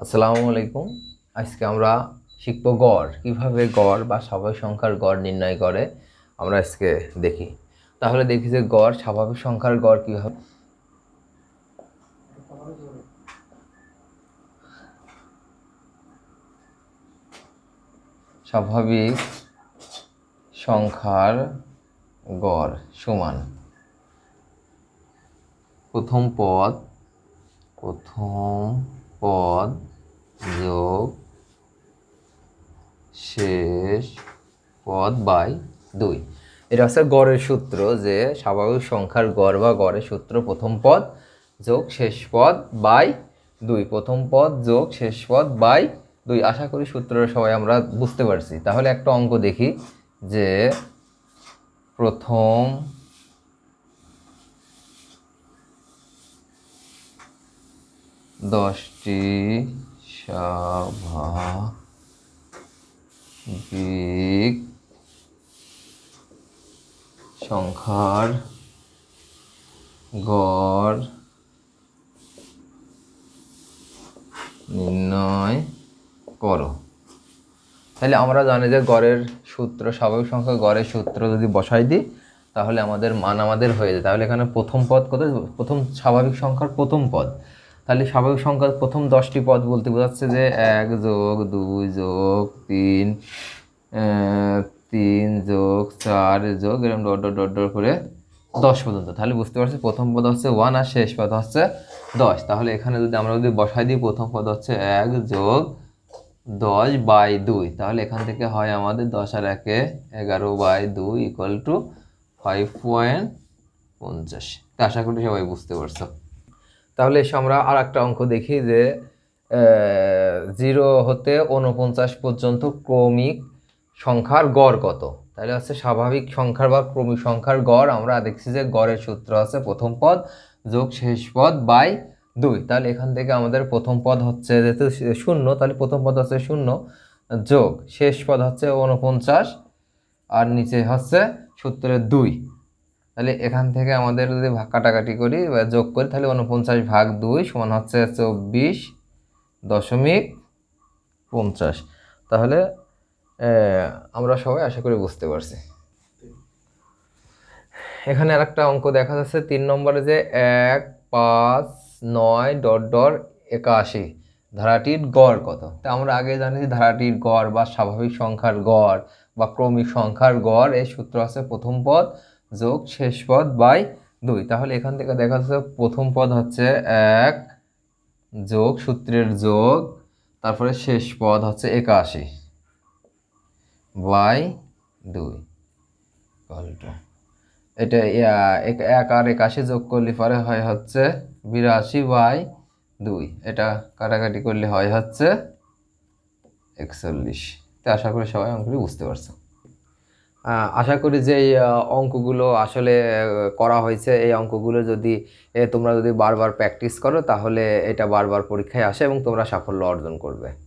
আসসালামু আলাইকুম। আজকে আমরা শিখব গড়, কিভাবে গড় বা স্বাভাবিক সংখ্যার গড় নির্ণয় করে আমরা আজকে দেখি। তাহলে দেখি যে গড়, স্বাভাবিক সংখ্যার গড় কিভাবে। স্বাভাবিক সংখ্যার গড় সমান প্রথম পদ যোগ শেষ পদ বাই 2। এটা হচ্ছে গড়ের সূত্র, যে স্বাভাবিক সংখ্যার গড় বা গড়ের সূত্র প্রথম পদ যোগ শেষ পদ বাই 2, প্রথম পদ যোগ শেষ পদ বাই 2। আশা করি সূত্রটা সবাই আমরা বুঝতে পারছি। তাহলে একটা অঙ্ক দেখি, যে প্রথম দশটি স্বাভাবিক সংখ্যার গড় নির্ণয় করো। তাহলে আমরা জানি যে গড়ের সূত্র, স্বাভাবিক সংখ্যা গড়ের সূত্র যদি বসাই দিই তাহলে আমাদের মান হয়ে যায়। তাহলে এখানে প্রথম পদ কত? প্রথম স্বাভাবিক সংখ্যার প্রথম পদ। তাহলে স্বাভাবিক সংখ্যার প্রথম 10টি পদ বলতে বোঝাচ্ছে যে 1 যোগ 2 যোগ 3 যোগ 4 যোগ এরকম ডট ডট ডট ডট করে 10 পর্যন্ত। তাহলে বুঝতে পারছি প্রথম পদ হচ্ছে 1 আর শেষ পদ হচ্ছে 10। তাহলে এখানে যদি আমরা বসাই দিই, প্রথম পদ হচ্ছে 1 যোগ 10 বাই 2, তাহলে এখান থেকে হয় আমাদের 10 আর 1 11 বাই 2 ইকুয়াল টু 5.50। আশা করি সবাই বুঝতে পারছো। তাহলে এসে আমরা আর একটা অঙ্ক দেখি, যে 0 হতে 49 পর্যন্ত ক্রমিক সংখ্যার গড় কত। তাহলে হচ্ছে স্বাভাবিক সংখ্যার বা ক্রমিক সংখ্যার গড়। আমরা দেখছি যে গড়ের সূত্র আছে প্রথম পদ যোগ শেষ পদ বাই 2। তাহলে এখান থেকে আমাদের প্রথম পদ হচ্ছে যেহেতু 0, তাহলে প্রথম পদ হচ্ছে 0 যোগ শেষ পদ হচ্ছে 49 আর নিচে হচ্ছে সূত্রের 2। তাহলে এখান থেকে আমাদের যদি কাটাকাটি করি বা যোগ করি, তাহলে 49 ভাগ 2 সমান হচ্ছে 24.50। তাহলে আমরা সবাই আশা করি বুঝতে পারছি। এখানে আরেকটা অঙ্ক দেখা যাচ্ছে 3 নম্বরে, যে 1 5 9 ডট ডট 81 ধারাটির গড় কত। তা আমরা আগে জানি যে ধারাটির গড় বা স্বাভাবিক সংখ্যার গড় বা ক্রমিক সংখ্যার গড়, এই সূত্র আছে প্রথম পদ যোগ শেষ পদ বাই 2। তাহলে এখান থেকে দেখা যাচ্ছে প্রথম পদ হচ্ছে 1 যোগ সূত্রের যোগ, তারপরে শেষ পদ হচ্ছে 81 বাই 2 এটা 1 আর 81 যোগ করলে পরে হয় হচ্ছে 82 বাই 2। এটা কাটাকাটি করলে হয় হচ্ছে 41। তো আশা করি সবাই অঙ্কটি বুঝতে পারছো। আশা করি যে এই অঙ্কগুলো আসলে করা হয়েছে, এই অঙ্কগুলো যদি তোমরা যদি বারবার প্র্যাকটিস করো তাহলে এটা বারবার পরীক্ষায় আসে এবং তোমরা সাফল্য অর্জন করবে।